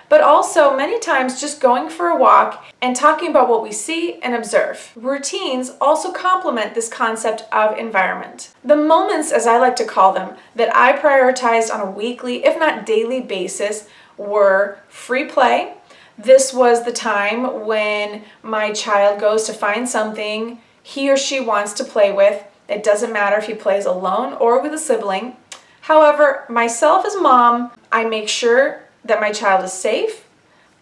but also many times just going for a walk and talking about what we see and observe. Routines also complement this concept of environment. The moments, as I like to call them, that I prioritized on a weekly, if not daily basis were free play. This was the time when my child goes to find something he or she wants to play with. It doesn't matter if he plays alone or with a sibling. However, myself as mom, I make sure that my child is safe,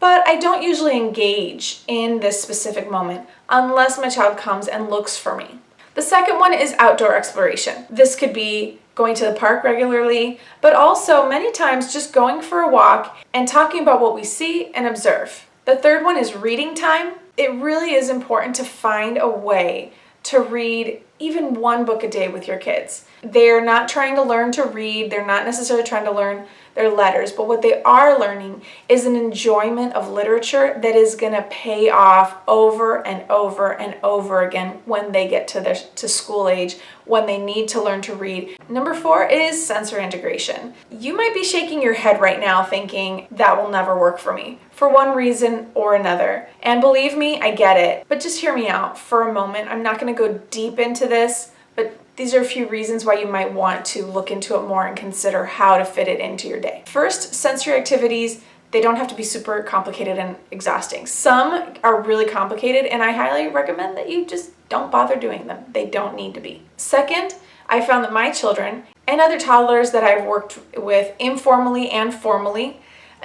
but I don't usually engage in this specific moment unless my child comes and looks for me. The second one is outdoor exploration. This could be going to the park regularly, but also many times just going for a walk and talking about what we see and observe. The third one is reading time. It really is important to find a way to read even one book a day with your kids. They're not trying to learn to read, they're not necessarily trying to learn their letters, but what they are learning is an enjoyment of literature that is going to pay off over and over and over again when they get to school age, when they need to learn to read. Number 4 is sensory integration. You might be shaking your head right now thinking that will never work for me for one reason or another. And believe me, I get it, but just hear me out for a moment. I'm not going to go deep into this, but these are a few reasons why you might want to look into it more and consider how to fit it into your day. First, sensory activities, they don't have to be super complicated and exhausting. Some are really complicated, and I highly recommend that you just don't bother doing them. They don't need to be. Second, I found that my children and other toddlers that I've worked with informally and formally,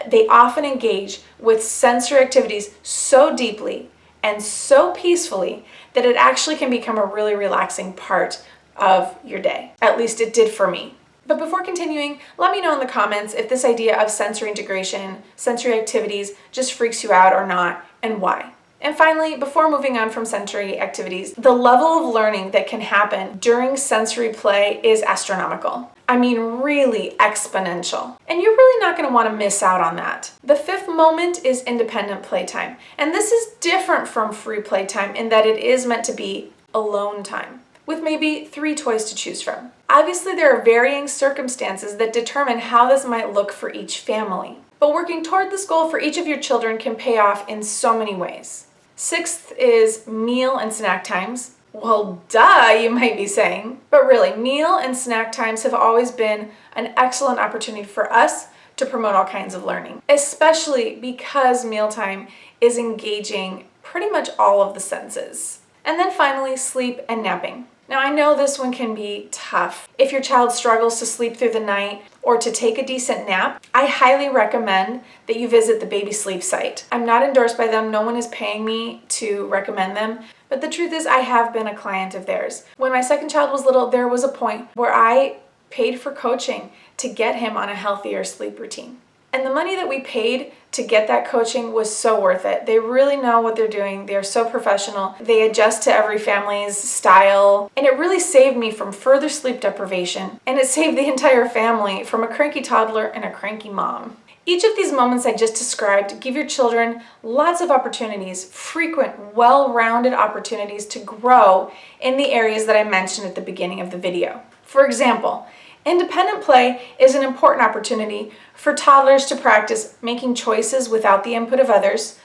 they often engage with sensory activities so deeply and so peacefully that it actually can become a really relaxing part of your day. At least it did for me. But before continuing, let me know in the comments if this idea of sensory integration, sensory activities just freaks you out or not, and why. And finally, before moving on from sensory activities, the level of learning that can happen during sensory play is astronomical. I mean, really exponential. And you're really not going to want to miss out on that. The fifth moment is independent playtime. And this is different from free playtime in that it is meant to be alone time, with maybe 3 toys to choose from. Obviously, there are varying circumstances that determine how this might look for each family. But working toward this goal for each of your children can pay off in so many ways. Sixth is meal and snack times. Well, duh, you might be saying. But really, meal and snack times have always been an excellent opportunity for us to promote all kinds of learning, especially because mealtime is engaging pretty much all of the senses. And then finally, sleep and napping. Now, I know this one can be tough. If your child struggles to sleep through the night or to take a decent nap, I highly recommend that you visit the Baby Sleep site. I'm not endorsed by them. No one is paying me to recommend them. But the truth is, I have been a client of theirs. When my second child was little, there was a point where I paid for coaching to get him on a healthier sleep routine. And the money that we paid to get that coaching was so worth it. They really know what they're doing. They're so professional. They adjust to every family's style. And it really saved me from further sleep deprivation. And it saved the entire family from a cranky toddler and a cranky mom. Each of these moments I just described give your children lots of opportunities, frequent, well-rounded opportunities to grow in the areas that I mentioned at the beginning of the video. For example, independent play is an important opportunity for toddlers to practice making choices without the input of others.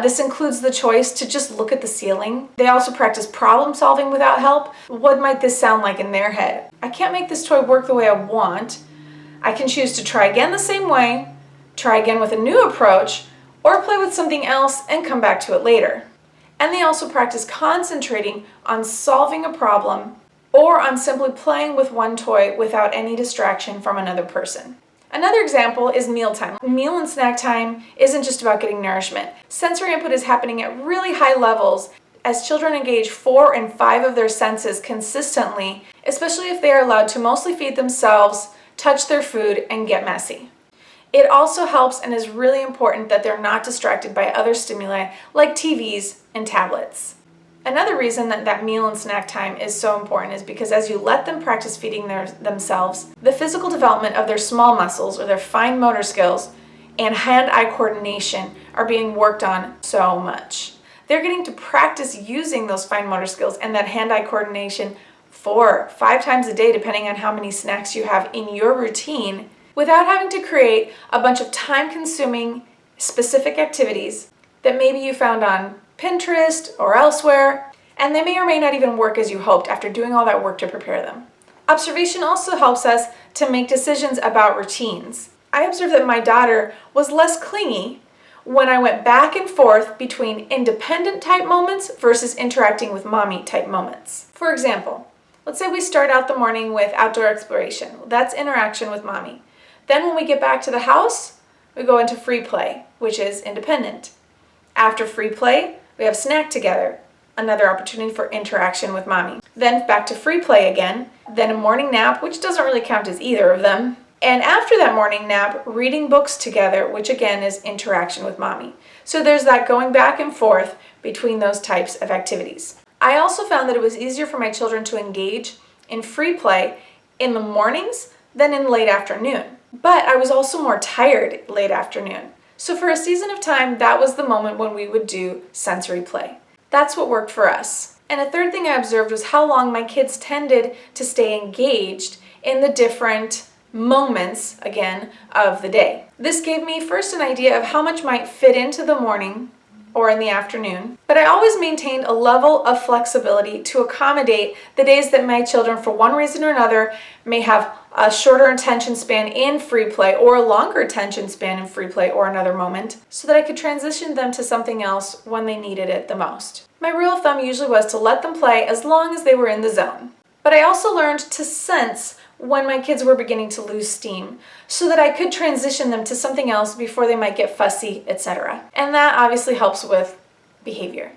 This includes the choice to just look at the ceiling. They also practice problem solving without help. What might this sound like in their head? I can't make this toy work the way I want. I can choose to try again the same way, try again with a new approach, or play with something else and come back to it later. And they also practice concentrating on solving a problem or on simply playing with one toy without any distraction from another person. Another example is mealtime. Meal and snack time isn't just about getting nourishment. Sensory input is happening at really high levels as children engage 4 and 5 of their senses consistently, especially if they are allowed to mostly feed themselves, touch their food, and get messy. It also helps and is really important that they're not distracted by other stimuli like TVs and tablets. Another reason that meal and snack time is so important is because as you let them practice feeding themselves, the physical development of their small muscles or their fine motor skills and hand-eye coordination are being worked on so much. They're getting to practice using those fine motor skills and that hand-eye coordination 4, 5 times a day, depending on how many snacks you have in your routine, without having to create a bunch of time-consuming specific activities that maybe you found on Pinterest or elsewhere, and they may or may not even work as you hoped after doing all that work to prepare them. Observation also helps us to make decisions about routines. I observed that my daughter was less clingy when I went back and forth between independent type moments versus interacting with mommy type moments. For example, let's say we start out the morning with outdoor exploration. That's interaction with mommy. Then when we get back to the house, we go into free play, which is independent. After free play, we have snack together, another opportunity for interaction with mommy. Then back to free play again, then a morning nap, which doesn't really count as either of them. And after that morning nap, reading books together, which again is interaction with mommy. So there's that going back and forth between those types of activities. I also found that it was easier for my children to engage in free play in the mornings than in late afternoon. But I was also more tired late afternoon. So for a season of time, that was the moment when we would do sensory play. That's what worked for us. And a third thing I observed was how long my kids tended to stay engaged in the different moments, again, of the day. This gave me first an idea of how much might fit into the morning or in the afternoon, but I always maintained a level of flexibility to accommodate the days that my children, for one reason or another, may have a shorter attention span in free play or a longer attention span in free play or another moment, so that I could transition them to something else when they needed it the most. My rule of thumb usually was to let them play as long as they were in the zone. But I also learned to sense when my kids were beginning to lose steam, so that I could transition them to something else before they might get fussy, etc. And that obviously helps with behavior.